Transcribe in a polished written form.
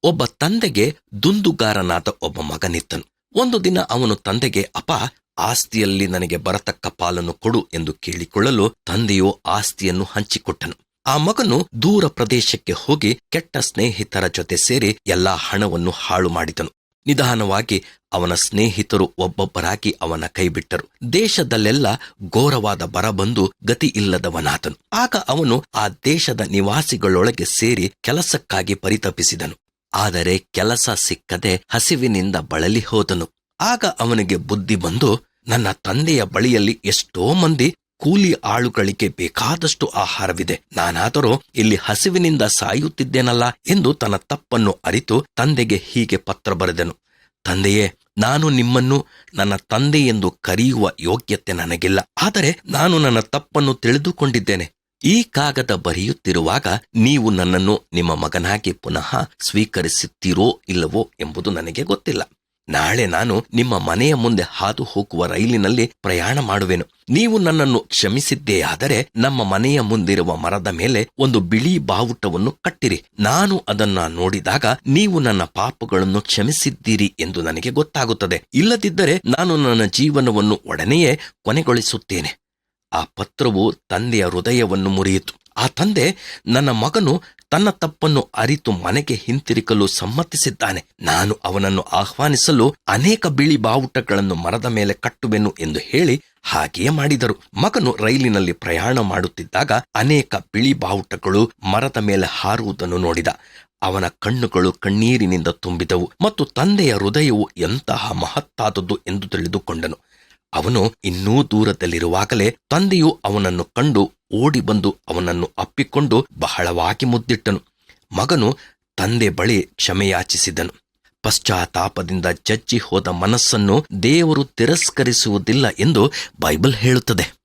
ಒಬ್ಬ ತಂದೆಗೆ ದುಂದುಗಾರನಾದ ಒಬ್ಬ ಮಗನಿದ್ದನು. ಒಂದು ದಿನ ಅವನು ತಂದೆಗೆ, ಅಪ್ಪ, ಆಸ್ತಿಯಲ್ಲಿ ನನಗೆ ಬರತಕ್ಕ ಪಾಲನ್ನು ಕೊಡು ಎಂದು ಕೇಳಿಕೊಳ್ಳಲು ತಂದೆಯು ಆಸ್ತಿಯನ್ನು ಹಂಚಿಕೊಟ್ಟನು. ಆ ಮಗನು ದೂರ ಪ್ರದೇಶಕ್ಕೆ ಹೋಗಿ ಕೆಟ್ಟ ಸ್ನೇಹಿತರ ಜೊತೆ ಸೇರಿ ಎಲ್ಲಾ ಹಣವನ್ನು ಹಾಳು ಮಾಡಿದನು. ನಿಧಾನವಾಗಿ ಅವನ ಸ್ನೇಹಿತರು ಒಬ್ಬೊಬ್ಬರಾಗಿ ಅವನ ಕೈಬಿಟ್ಟರು. ದೇಶದಲ್ಲೆಲ್ಲ ಘೋರವಾದ ಬರ ಬಂದು ಗತಿ ಇಲ್ಲದವನಾದನು. ಆಗ ಅವನು ಆ ದೇಶದ ನಿವಾಸಿಗಳೊಳಗೆ ಸೇರಿ ಕೆಲಸಕ್ಕಾಗಿ ಪರಿತಪಿಸಿದನು. ಆದರೆ ಕೆಲಸ ಸಿಕ್ಕದೆ ಹಸಿವಿನಿಂದ ಬಳಲಿ ಹೋದನು. ಆಗ ಅವನಿಗೆ ಬುದ್ಧಿ ಬಂದು, ನನ್ನ ತಂದೆಯ ಬಳಿಯಲ್ಲಿ ಎಷ್ಟೋ ಮಂದಿ ಕೂಲಿ ಆಳುಗಳಿಗೆ ಬೇಕಾದಷ್ಟು ಆಹಾರವಿದೆ, ನಾನಾದರೂ ಇಲ್ಲಿ ಹಸಿವಿನಿಂದ ಸಾಯುತ್ತಿದ್ದೇನಲ್ಲ ಎಂದು ತನ್ನ ತಪ್ಪನ್ನು ಅರಿತು ತಂದೆಗೆ ಹೀಗೆ ಪತ್ರ ಬರೆದನು. ತಂದೆಯೇ, ನಾನು ನಿಮ್ಮನ್ನು ನನ್ನ ತಂದೆ ಎಂದು ಕರೆಯುವ ಯೋಗ್ಯತೆ ನನಗಿಲ್ಲ, ಆದರೆ ನಾನು ನನ್ನ ತಪ್ಪನ್ನು ತಿಳಿದುಕೊಂಡಿದ್ದೇನೆ. ಈ ಕಾಗದ ಬರೆಯುತ್ತಿರುವಾಗ ನೀವು ನನ್ನನ್ನು ನಿಮ್ಮ ಮಗನಾಗಿ ಪುನಃ ಸ್ವೀಕರಿಸುತ್ತೀರೋ ಇಲ್ಲವೋ ಎಂಬುದು ನನಗೆ ಗೊತ್ತಿಲ್ಲ. ನಾಳೆ ನಾನು ನಿಮ್ಮ ಮನೆಯ ಮುಂದೆ ಹಾದು ಹೋಗುವ ರೈಲಿನಲ್ಲಿ ಪ್ರಯಾಣ ಮಾಡುವೆನು. ನೀವು ನನ್ನನ್ನು ಕ್ಷಮಿಸಿದ್ದೇಯಾದರೆ ನಮ್ಮ ಮನೆಯ ಮುಂದಿರುವ ಮರದ ಮೇಲೆ ಒಂದು ಬಿಳಿ ಬಾವುಟವನ್ನು ಕಟ್ಟಿರಿ. ನಾನು ಅದನ್ನ ನೋಡಿದಾಗ ನೀವು ನನ್ನ ಪಾಪಗಳನ್ನು ಕ್ಷಮಿಸಿದ್ದೀರಿ ಎಂದು ನನಗೆ ಗೊತ್ತಾಗುತ್ತದೆ. ಇಲ್ಲದಿದ್ದರೆ ನಾನು ನನ್ನ ಜೀವನವನ್ನು ಒಡನೆಯೇ ಕೊನೆಗೊಳಿಸುತ್ತೇನೆ. ಆ ಪತ್ರವು ತಂದೆಯ ಹೃದಯವನ್ನು ಮುರಿಯಿತು. ಆ ತಂದೆ, ನನ್ನ ಮಗನು ತನ್ನ ತಪ್ಪನ್ನು ಅರಿತು ಮನೆಗೆ ಹಿಂತಿರುಗಲು ಸಮ್ಮತಿಸಿದ್ದಾನೆ. ನಾನು ಅವನನ್ನು ಆಹ್ವಾನಿಸಲು ಅನೇಕ ಬಿಳಿ ಬಾವುಟಗಳನ್ನು ಮರದ ಮೇಲೆ ಕಟ್ಟುವೆನು ಎಂದು ಹೇಳಿ ಹಾಗೆಯೇ ಮಾಡಿದರು. ಮಗನು ರೈಲಿನಲ್ಲಿ ಪ್ರಯಾಣ ಮಾಡುತ್ತಿದ್ದಾಗ ಅನೇಕ ಬಿಳಿ ಬಾವುಟಗಳು ಮರದ ಮೇಲೆ ಹಾರುವುದನ್ನು ನೋಡಿದ. ಅವನ ಕಣ್ಣುಗಳು ಕಣ್ಣೀರಿನಿಂದ ತುಂಬಿದವು ಮತ್ತು ತಂದೆಯ ಹೃದಯವು ಎಂತಹ ಮಹತ್ತಾದದ್ದು ಎಂದು ತಿಳಿದುಕೊಂಡನು. ಅವನು ಇನ್ನೂ ದೂರದಲ್ಲಿರುವಾಗಲೇ ತಂದೆಯು ಅವನನ್ನು ಕಂಡು ಓಡಿ ಬಂದು ಅವನನ್ನು ಅಪ್ಪಿಕೊಂಡು ಬಹಳವಾಗಿ ಮುದ್ದಿಟ್ಟನು. ಮಗನು ತಂದೆ ಬಳಿ ಕ್ಷಮೆಯಾಚಿಸಿದನು. ಪಶ್ಚಾತ್ತಾಪದಿಂದ ಜಜ್ಜಿ ಹೋದ ಮನಸ್ಸನ್ನು ದೇವರು ತಿರಸ್ಕರಿಸುವುದಿಲ್ಲ ಎಂದು ಬೈಬಲ್ ಹೇಳುತ್ತದೆ.